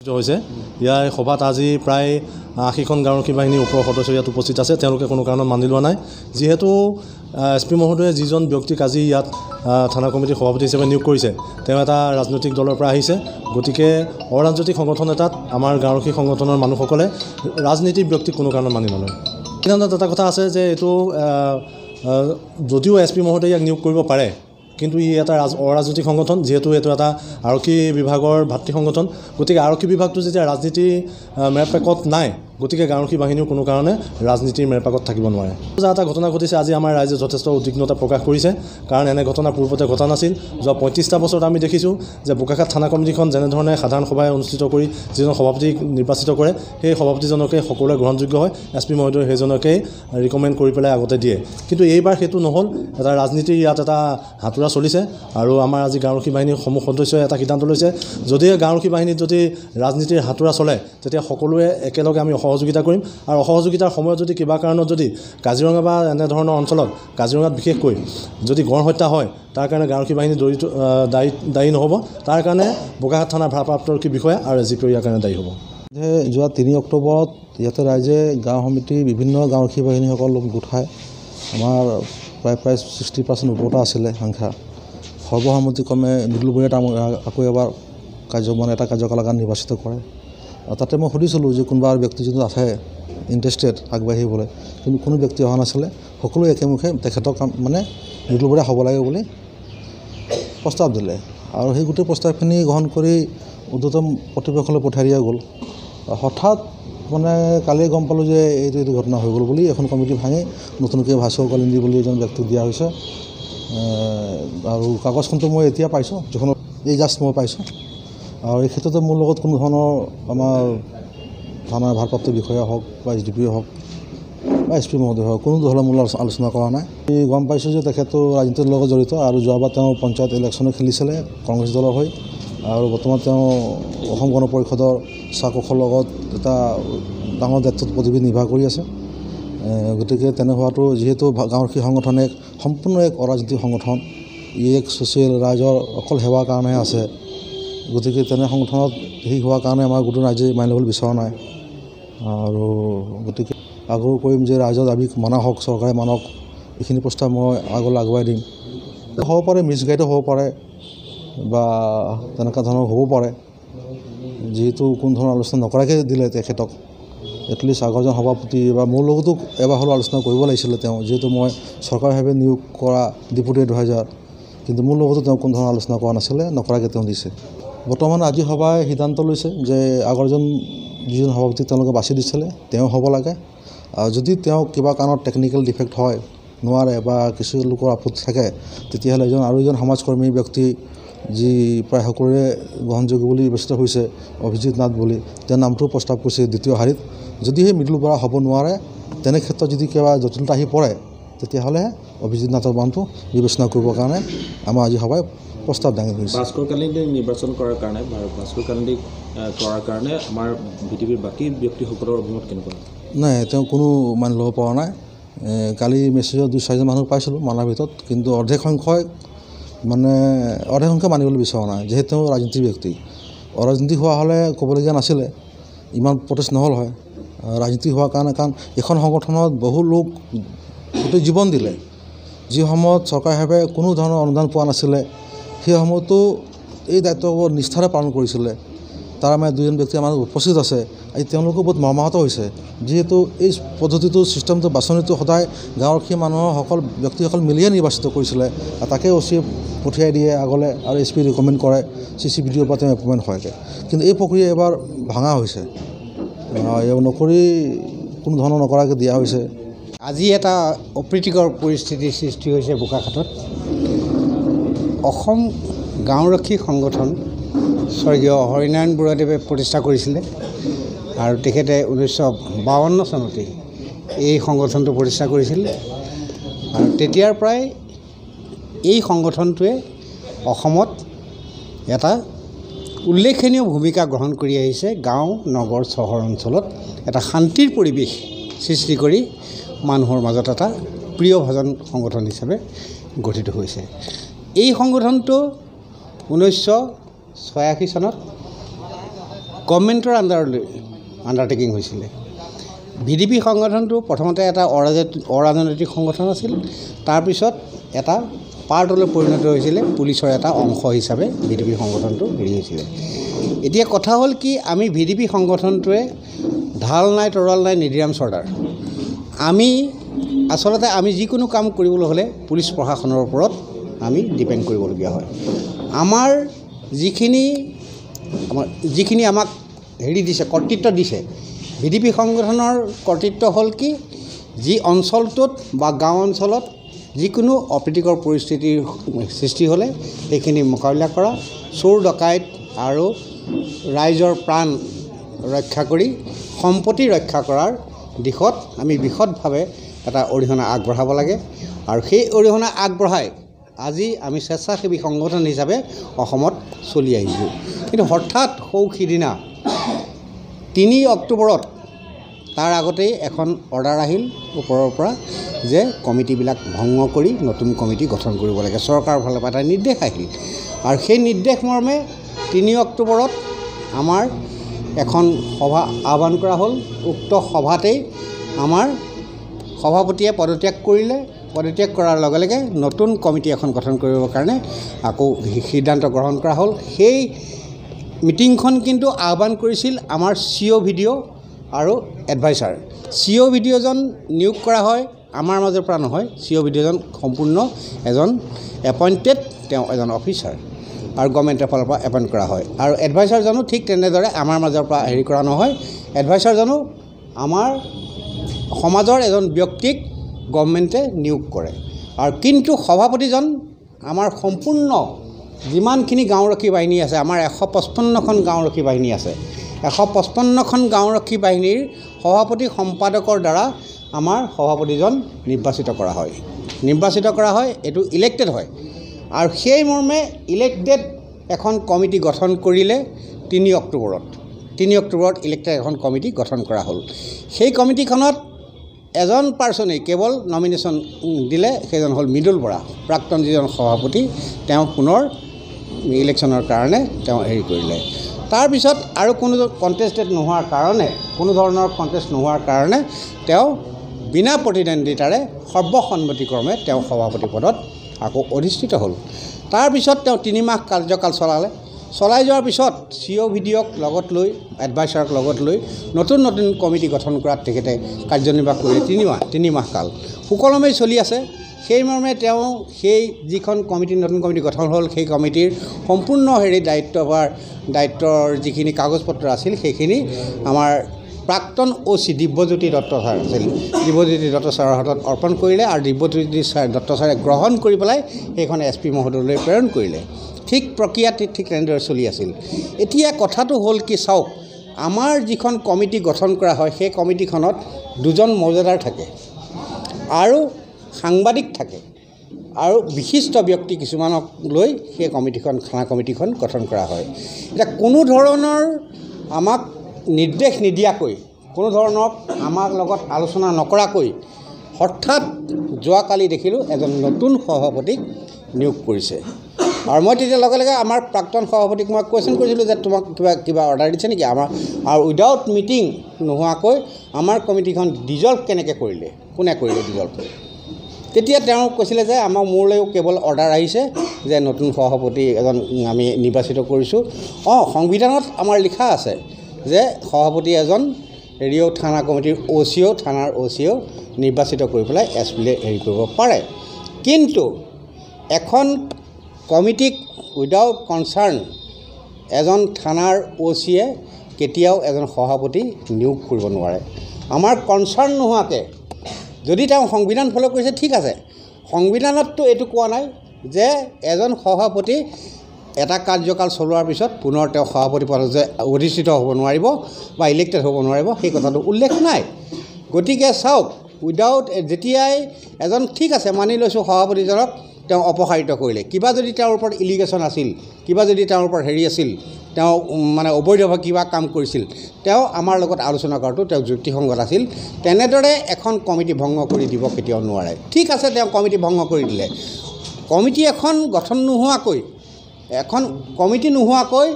হৈছে ইয়াৰ সভাত আজি প্ৰায় ৮০খন গাঁওৰক্ষী বাহিনীৰ ওপৰ সদস্য ইয়াত উপস্থিত আছে। তেওঁলোকে কোনো কাৰণত মানি লোৱা নাই, যিহেতু এছপি মহোদয়ে যিজন ব্যক্তিক আজি ইয়াত থানা কমিটিৰ সভাপতি হিচাপে নিয়োগ কৰিছে তেওঁ এটা ৰাজনৈতিক দলৰ পৰা আহিছে। গতিকে অৰাজনৈতিক সংগঠন এটাত আমাৰ গাঁওৰক্ষী সংগঠনৰ মানুহসকলে ৰাজনীতিক ব্যক্তিক কোনো কাৰণত মানি নলয়। সিদ্ধান্তত এটা কথা আছে যে এইটো যদিও এছপি মহোদয়ে ইয়াক নিয়োগ কৰিব পাৰে, কিন্তু ই এটা অৰাজনৈতিক সংগঠন, যিহেতু এইটো এটা আৰক্ষী বিভাগৰ ভাতৃ সংগঠন। গতিকে আৰক্ষী বিভাগটো যেতিয়া ৰাজনীতিৰ মেৰপাকত নাই, গতিকে গাঁওৰক্ষী বাহিনীও কোনো কাৰণে ৰাজনীতিৰ মেৰপাকত থাকিব নোৱাৰে। এটা ঘটনা ঘটিছে, আজি আমাৰ ৰাইজে যথেষ্ট উদ্বিগ্নতা প্ৰকাশ কৰিছে, কাৰণ এনে ঘটনা পূৰ্বতে ঘটা নাছিল। যোৱা ৩৫টা বছৰত আমি দেখিছোঁ যে বোকাখাট থানা কমিটিখন যেনেধৰণে সাধাৰণ সভাই অনুষ্ঠিত কৰি যিজন সভাপতিক নিৰ্বাচিত কৰে, সেই সভাপতিজনকে সকলোৱে গ্ৰহণযোগ্য হয়। এছপি মহোদয়ে সেইজনকেই ৰিকমেণ্ড কৰি পেলাই আগতে দিয়ে, কিন্তু এইবাৰ সেইটো নহ'ল। এটা ৰাজনীতিৰ ইয়াত এটা হাতোৰা চলিছে আৰু আমাৰ আজি গাঁওৰক্ষী বাহিনীৰ সমূহ সদস্যই এটা সিদ্ধান্ত লৈছে, যদিহে গাঁওৰক্ষী বাহিনীত যদি ৰাজনীতিৰ হাতোৰা চলে তেতিয়া সকলোৱে একেলগে আমি অসহযোগিতা কৰিম। আৰু অসহযোগিতাৰ সময়ত যদি কিবা কাৰণত যদি কাজিৰঙা বা এনেধৰণৰ অঞ্চলত, কাজিৰঙাত বিশেষকৈ যদি গড় হত্যা হয়, তাৰ কাৰণে গাঁওৰক্ষী বাহিনী দায়ী নহ'ব। তাৰ কাৰণে বোকাখাট থানাৰ ভাৰপ্ৰাপ্ত আৰক্ষী বিষয়া আৰু এছডিপিঅ ইয়াৰ কাৰণে দায়ী হ'ব। যোৱা ৩ অক্টোবৰত ইয়াতে ৰাইজে গাঁও সমিতিৰ বিভিন্ন গাঁওৰক্ষী বাহিনীসকল গোট খাই আমাৰ প্ৰায় 60% ওপৰতে আছিলে সংখ্যা। সৰ্বসন্মতিক্ৰমে মৃদুলবৰীয়াত আকৌ এবাৰ এটা কাৰ্যকালৰ কাৰণে নিৰ্বাচিত কৰে। তাতে মই সুধিছিলোঁ যে কোনোবা ব্যক্তি যদি আছে ইণ্টাৰেষ্টেড আগবাঢ়িবলৈ, কিন্তু কোনো ব্যক্তি অহা নাছিলে। সকলোৱে একেমুখে তেখেতক মৃদুলবৰীয়া হ'ব লাগে বুলি প্ৰস্তাৱ দিলে, আৰু সেই গোটেই প্ৰস্তাৱখিনি গ্ৰহণ কৰি ঊৰ্ধ্বতম কৰ্তৃপক্ষলৈ পঠিয়াই দিয়া গ'ল। হঠাৎ কালি গম পালোঁ যে এইটো ঘটনা হৈ গ'ল বুলি। এখন কমিটি ভাঙি নতুনকৈ ভাস্কৰ কলিন্দী বুলি এজন ব্যক্তিক দিয়া হৈছে। আৰু কাগজখনটো মই এতিয়া পাইছোঁ, যিখন এই জাষ্ট মই পাইছোঁ। আৰু এই ক্ষেত্ৰতে মোৰ লগত কোনো ধৰণৰ আমাৰ থানাৰ ভাৰপ্ৰাপ্ত বিষয়া হওক বা এছডিপিঅ হওক বা এছপি মহোদয় হওক, কোনো ধৰণৰ মোৰ আলোচনা কৰা নাই। গম পাইছোঁ যে তেখেতো ৰাজনীতিৰ লগত জড়িত, আৰু যোৱাবাৰ তেওঁ পঞ্চায়ত ইলেকশ্যনে খেলিছিলে কংগ্ৰেছ দলৰ হৈ, আৰু বৰ্তমান তেওঁ অসম গণ পৰিষদৰ চাকসৰ লগত এটা ডাঙৰ দায়িত্বত পদবী নিৰ্বাহ কৰি আছে। গতিকে তেনে হোৱাটো, যিহেতু গাঁওৰক্ষী সংগঠন সম্পূৰ্ণ এক অৰাজনৈতিক সংগঠন, ই এক ছ'চিয়েল, ৰাইজৰ অকল সেৱাৰ কাৰণেহে আছে। গতিকে তেনে সংগঠনত সেই হোৱাৰ কাৰণে আমাৰ গোটেই ৰাইজে মানি ল'বলৈ বিচৰা নাই। আৰু গতিকে আগ্ৰহ কৰিম যে ৰাইজৰ দাবী মানা হওক, চৰকাৰে মানক। এইখিনি প্ৰস্তাৱ মই আগলৈ আগুৱাই দিম। হ'ব পাৰে মিছগাইডো হ'ব পাৰে বা তেনেকুৱা ধৰণৰ হ'ব পাৰে, যিহেতু কোনো ধৰণৰ আলোচনা নকৰাকৈ দিলে তেখেতক। এটলিষ্ট আগৰজন সভাপতি বা মোৰ লগতো এবাৰ হ'লেও আলোচনা কৰিব লাগিছিলে তেওঁ, যিহেতু মই চৰকাৰীভাৱে নিয়োগ কৰা ডেপুটি এডভাইজাৰ, কিন্তু মোৰ লগতো তেওঁ কোনো ধৰণৰ আলোচনা কৰা নাছিলে, নকৰাকৈ তেওঁ দিছে। বৰ্তমান আজি সভাই সিদ্ধান্ত লৈছে যে আগৰজন যিজন সভাপতি তেওঁলোকে বাছি দিছিলে তেওঁ হ'ব লাগে। আৰু যদি তেওঁ কিবা কাৰণত টেকনিকেল ডিফেক্ট হয়, নোৱাৰে বা কিছু লোকৰ আপত্তি থাকে, তেতিয়াহ'লে আৰু এজন সমাজকৰ্মী ব্যক্তি, যি প্ৰায় সকলোৰে গ্ৰহণযোগ্য বুলি বিবেচিত হৈছে, অভিজিত নাথ বুলি, তেওঁৰ নামটোও প্ৰস্তাৱ কৰিছে দ্বিতীয় শাৰীত। যদিহে মৃদুলবৰীয়া হ'ব নোৱাৰে, তেনে ক্ষেত্ৰত যদি কিবা জটিলতা আহি পৰে, তেতিয়াহ'লে অভিজিত নাথৰ নামটো বিবেচনা কৰিবৰ কাৰণে আমাৰ আজি সভাই প্ৰস্তাৱ দাঙি ধৰিছে। ভাস্কৰ কালিন্দীক নিৰ্বাচন কৰাৰ কাৰণে বা ভাস্কৰ কালিন্দীক কৰাৰ কাৰণে আমাৰ বিটিভিৰ বাকী ব্যক্তিসকলৰ অভিমত কেনেকুৱা? নাই, তেওঁ কোনো মানি ল'ব পৰা নাই। কালি মেছেজত 2-4জন মানুহ পাইছিলোঁ মানাৰ ভিতৰত, কিন্তু অৰ্ধেক সংখ্যাই মানিবলৈ বিচৰা নাই, যিহেতু তেওঁ ৰাজনীতিৰ ব্যক্তি। অৰাজনীতি হোৱা হ'লে ক'বলগীয়া নাছিলে, ইমান প্ৰটেষ্ট নহ'ল হয়। ৰাজনীতি হোৱাৰ কাৰণে, কাৰণ এখন সংগঠনত বহু লোক গোটেই জীৱন দিলে, যি সময়ত চৰকাৰীভাৱে কোনো ধৰণৰ অনুদান পোৱা নাছিলে, সেই সময়তো এই দায়িত্ববোৰ নিষ্ঠাৰে পালন কৰিছিলে। তাৰ আমাৰ 2জন ব্যক্তি আমাৰ উপস্থিত আছে। আজি তেওঁলোকো বহুত মৰ্মাহত হৈছে, যিহেতু এই পদ্ধতিটো, ছিষ্টেমটো, বাছনিটো সদায় গাঁওৰক্ষী ব্যক্তিসকল মিলিয়ে নিৰ্বাচিত কৰিছিলে। তাকে অচিয়ে পঠিয়াই দিয়ে আগলৈ, আৰু এছ পি ৰিকমেণ্ড কৰে, CCVDৰ পৰা তেওঁ এপইণ্টমেণ্ট হয়গৈ। কিন্তু এই প্ৰক্ৰিয়া এবাৰ ভাঙা হৈছে, নকৰি কোনো ধৰণৰ নকৰাকৈ দিয়া হৈছে। আজি এটা অপ্ৰীতিকৰ পৰিস্থিতিৰ সৃষ্টি হৈছে বোকাখাটত। অসম গাঁওৰক্ষী সংগঠন স্বৰ্গীয় হৰিনাৰায়ণ বৰুৱাদেৱে প্ৰতিষ্ঠা কৰিছিলে, আৰু তেখেতে 1952 চনতেই এই সংগঠনটো প্ৰতিষ্ঠা কৰিছিল। আৰু তেতিয়াৰ পৰাই এই সংগঠনটোৱে অসমত এটা উল্লেখনীয় ভূমিকা গ্ৰহণ কৰি আহিছে। গাঁও, নগৰ, চহৰ অঞ্চলত এটা শান্তিৰ পৰিৱেশ সৃষ্টি কৰি মানুহৰ মাজত এটা প্ৰিয়ভাজন সংগঠন হিচাপে গঠিত হৈছে। এই সংগঠনটো 1986 চনত গভৰ্ণমেণ্টৰ আণ্ডাৰটেকিং হৈছিলে। VDP সংগঠনটো প্ৰথমতে এটা অৰাজনৈতিক সংগঠন আছিল, তাৰপিছত এটা পাৰ্টলৈ পৰিণত হৈছিলে, পুলিচৰ এটা অংশ হিচাপে VDP সংগঠনটো হেৰি হৈছিলে। এতিয়া কথা হ'ল কি, আমি VDP সংগঠনটোৱে ঢাল নাই তৰোৱাল নাই নিদিৰাম চৰ্দাৰ। আচলতে আমি যিকোনো কাম কৰিবলৈ হ'লে পুলিচ প্ৰশাসনৰ ওপৰত আমি ডিপেণ্ড কৰিবলগীয়া হয়। আমাৰ যিখিনি আমাক হেৰি দিছে, কৰ্তৃত্ব দিছে, VDP সংগঠনৰ কৰ্তৃত্ব হ'ল কি, যি অঞ্চলটোত বা গাঁও অঞ্চলত যিকোনো অপ্ৰীতিকৰ পৰিস্থিতিৰ সৃষ্টি হ'লে সেইখিনি মোকাবিলা কৰা, চোৰ ডকাইত আৰু ৰাইজৰ প্ৰাণ ৰক্ষা কৰি সম্পত্তি ৰক্ষা কৰাৰ দিশত আমি বিশদভাৱে এটা অৰিহণা আগবঢ়াব লাগে। আৰু সেই অৰিহণা আগবঢ়াই আজি আমি স্বেচ্ছাসেৱী সংগঠন হিচাপে অসমত চলি আহিছোঁ। কিন্তু হঠাৎ সিদিনা 3 অক্টোবৰত তাৰ আগতেই এখন অৰ্ডাৰ আহিল ওপৰৰ পৰা যে কমিটিবিলাক ভংগ কৰি নতুন কমিটি গঠন কৰিব লাগে। চৰকাৰৰ ফালৰ পৰা এটা নিৰ্দেশ আহিল আৰু সেই নিৰ্দেশ মৰ্মে 3 অক্টোবৰত আমাৰ এখন সভা আহ্বান কৰা হ'ল। উক্ত সভাতেই আমাৰ সভাপতিয়ে পদত্যাগ কৰিলে। পদত্যাগ কৰাৰ লগে লগে নতুন কমিটি এখন গঠন কৰিবৰ কাৰণে আকৌ সিদ্ধান্ত গ্ৰহণ কৰা হ'ল। সেই মিটিংখন কিন্তু আহ্বান কৰিছিল আমাৰ CO ভিডিঅ' আৰু এডভাইচাৰ। CO ভিডিঅ'জন নিয়োগ কৰা হয় আমাৰ মাজৰ পৰা নহয়, CO ভিডিঅ'জন সম্পূৰ্ণ এজন এপইণ্টেড, তেওঁ এজন অফিচাৰ আৰু গভৰ্ণমেণ্টৰ ফালৰ পৰা এপইণ্ট কৰা হয়। আৰু এডভাইচাৰজনো ঠিক তেনেদৰে আমাৰ মাজৰ পৰা হেৰি কৰা নহয়। এডভাইচাৰজনো আমাৰ সমাজৰ এজন ব্যক্তিক গভৰ্ণমেণ্টে নিয়োগ কৰে। আৰু কিন্তু সভাপতিজন আমাৰ সম্পূৰ্ণ যিমানখিনি গাঁওৰক্ষী বাহিনী আছে, আমাৰ 155খন গাঁওৰক্ষী বাহিনী আছে, 155খন গাঁওৰক্ষী বাহিনীৰ সভাপতি সম্পাদকৰ দ্বাৰা আমাৰ সভাপতিজন নিৰ্বাচিত কৰা হয়। এইটো ইলেক্টেড হয়। আৰু সেই মৰ্মে ইলেক্টেড এখন কমিটি গঠন কৰিলে 3 অক্টোবৰত ইলেক্টেড এখন কমিটি গঠন কৰা হ'ল। সেই কমিটিখনত এজন পাৰ্চনেই কেৱল নমিনেশ্যন দিলে, সেইজন হ'ল মৃদুল বৰা, প্ৰাক্তন যিজন সভাপতি, তেওঁ পুনৰ ইলেকশ্যনৰ কাৰণে তেওঁ হেৰি কৰিলে। তাৰপিছত আৰু কোনো ধৰণৰ কণ্টেষ্ট নোহোৱাৰ কাৰণে তেওঁ বিনা প্ৰতিদ্বন্দ্বিতাৰে সৰ্বসন্মতিক্ৰমে তেওঁ সভাপতি পদত আকৌ অধিষ্ঠিত হ'ল। তাৰপিছত তেওঁ 3 মাহ কাৰ্যকাল চলাই যোৱাৰ পিছত CO ভিডিঅ'ক লগত লৈ, এডভাইচাৰক লগত লৈ নতুন কমিটি গঠন কৰাত তেখেতে কাৰ্যনিৰ্বাহ কৰিলে 3 মাহ কাল। সুকলমেই চলি আছে। সেই মৰ্মে তেওঁ সেই যিখন নতুন কমিটি গঠন হ'ল, সেই কমিটিৰ সম্পূৰ্ণ দায়িত্বৰ যিখিনি কাগজ পত্ৰ আছিল সেইখিনি আমাৰ প্ৰাক্তন OC দিব্যজ্যোতি দত্ত ছাৰ আছিল, দিব্যজ্যোতি দত্ত ছাৰৰ হাতত অৰ্পণ কৰিলে। আৰু দিব্যজ্যোতি দত্ত ছাৰে গ্ৰহণ কৰি পেলাই সেইখন SP মহোদয়লৈ প্ৰেৰণ কৰিলে। ঠিক প্ৰক্ৰিয়াটি ঠিক তেনেদৰে চলি আছিল। এতিয়া কথাটো হ'ল কি, চাওক, আমাৰ যিখন কমিটি গঠন কৰা হয় সেই কমিটিখনত 2জন মৌজাদাৰ থাকে আৰু সাংবাদিক থাকে আৰু বিশিষ্ট ব্যক্তি কিছুমানক লৈ সেই খানা কমিটিখন গঠন কৰা হয়। এতিয়া কোনো ধৰণৰ আমাক নিৰ্দেশ নিদিয়াকৈ, কোনো ধৰণৰ আমাৰ লগত আলোচনা নকৰাকৈ হঠাৎ যোৱাকালি দেখিলোঁ এজন নতুন সভাপতিক নিয়োগ কৰিছে। আৰু মই তেতিয়া লগে লগে আমাৰ প্ৰাক্তন সভাপতিক মই কুৱেশ্যন কৰিছিলোঁ যে তোমাক কিবা অৰ্ডাৰ দিছে নেকি আমাৰ, আৰু উইদাউট মিটিং নোহোৱাকৈ আমাৰ কমিটিখন ডিজলভ কেনেকৈ কৰিলে, কোনে কৰিলে ডিজলভ? তেতিয়া তেওঁ কৈছিলে যে মোৰলৈও কেৱল অৰ্ডাৰ আহিছে যে নতুন সভাপতি এজন আমি নিৰ্বাচিত কৰিছোঁ। সংবিধানত আমাৰ লিখা আছে যে সভাপতি এজন থানা কমিটিৰ থানাৰ OCও নিৰ্বাচিত কৰি পেলাই SPলে হেৰি কৰিব পাৰে। কিন্তু এখন কমিটিক উইদাউট কনচাৰ্ণ এজন থানাৰ OCয়ে কেতিয়াও এজন সভাপতি নিয়োগ কৰিব নোৱাৰে। আমাৰ কনচাৰ্ণ নোহোৱাকৈ যদি তেওঁ সংবিধান ফ'ল' কৰিছে ঠিক আছে, সংবিধানততো এইটো কোৱা নাই যে এজন সভাপতি এটা কাৰ্যকাল চলোৱাৰ পিছত পুনৰ তেওঁ সভাপতি পদত যে অধিষ্ঠিত হ'ব নোৱাৰিব বা ইলেক্টেড হ'ব নোৱাৰিব, সেই কথাটো উল্লেখ নাই। গতিকে চাওক, যেতিয়াই এজন ঠিক আছে মানি লৈছোঁ সভাপতিজনক তেওঁ অপসাৰিত কৰিলে, কিবা যদি তেওঁৰ ওপৰত ইলিগেশ্যন আছিল, কিবা যদি তেওঁৰ ওপৰত হেৰি আছিল, তেওঁ অবৈধভাৱে কিবা কাম কৰিছিল, তেওঁ আমাৰ লগত আলোচনা কৰাটো তেওঁ যুক্তিসংগত আছিল। তেনেদৰে এখন কমিটি ভংগ কৰি দিব কেতিয়াও নোৱাৰে। ঠিক আছে, তেওঁ কমিটি ভংগ কৰি দিলে। কমিটি এখন গঠন নোহোৱাকৈ, এখন কমিটি নোহোৱাকৈ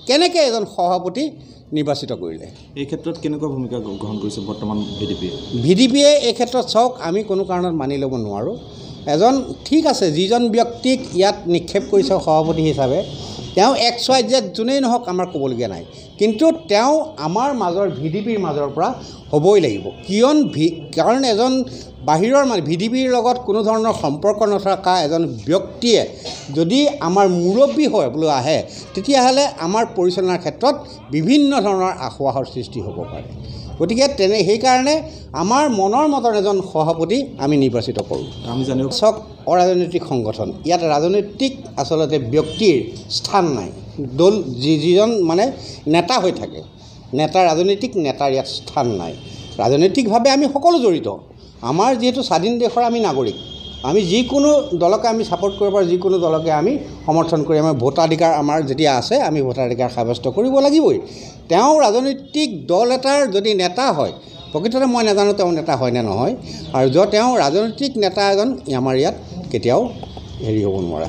কেনেকৈ এজন সভাপতি নিৰ্বাচিত কৰিলে। এই ক্ষেত্ৰত কেনেকুৱা ভূমিকা গ্ৰহণ কৰিছে বৰ্তমান ভিডিপিয়ে? ভিডিপিয়ে এই ক্ষেত্ৰত চাওক, আমি কোনো কাৰণত মানি ল'ব নোৱাৰোঁ। এজন ঠিক আছে, যিজন ব্যক্তিক ইয়াত নিক্ষেপ কৰিছে সভাপতি হিচাপে, তেওঁ XYZ যোনেই নহওক আমাৰ ক'বলগীয়া নাই, কিন্তু তেওঁ আমাৰ মাজৰ ভিডিপিৰ মাজৰ পৰা হ'বই লাগিব। কাৰণ এজন বাহিৰৰ ভিডিপিৰ লগত কোনো ধৰণৰ সম্পৰ্ক নথকা এজন ব্যক্তিয়ে যদি আমাৰ মুৰব্বী হয় বোলো আহে, তেতিয়াহ'লে আমাৰ পৰিচালনাৰ ক্ষেত্ৰত বিভিন্ন ধৰণৰ আসোঁৱাহৰ সৃষ্টি হ'ব পাৰে। গতিকে সেইকাৰণে আমাৰ মনৰ মতৰ এজন সভাপতি আমি নিৰ্বাচিত কৰোঁ। আমি জানিব চাওক, অৰাজনৈতিক সংগঠন, ইয়াত ৰাজনৈতিক আচলতে ব্যক্তিৰ স্থান নাই। দল যিজন নেতা হৈ থাকে, ৰাজনৈতিক নেতাৰ ইয়াত স্থান নাই। ৰাজনৈতিকভাৱে আমি সকলো জড়িত। আমাৰ যিহেতু স্বাধীন দেশৰ আমি নাগৰিক, আমি যিকোনো দলকে আমি ছাপোৰ্ট কৰিব পাৰোঁ, যিকোনো দলকে আমি সমৰ্থন কৰি আমাৰ ভোটাধিকাৰ আমাৰ যেতিয়া আছে, আমি ভোটাধিকাৰ সাব্যস্ত কৰিব লাগিবই। তেওঁ ৰাজনৈতিক দল এটাৰ যদি নেতা হয়, প্ৰকৃততে মই নাজানো তেওঁ নেতা হয় নে নহয়, আৰু তেওঁ ৰাজনৈতিক নেতা এজন আমাৰ ইয়াত কেতিয়াও হ'ব নোৱাৰে।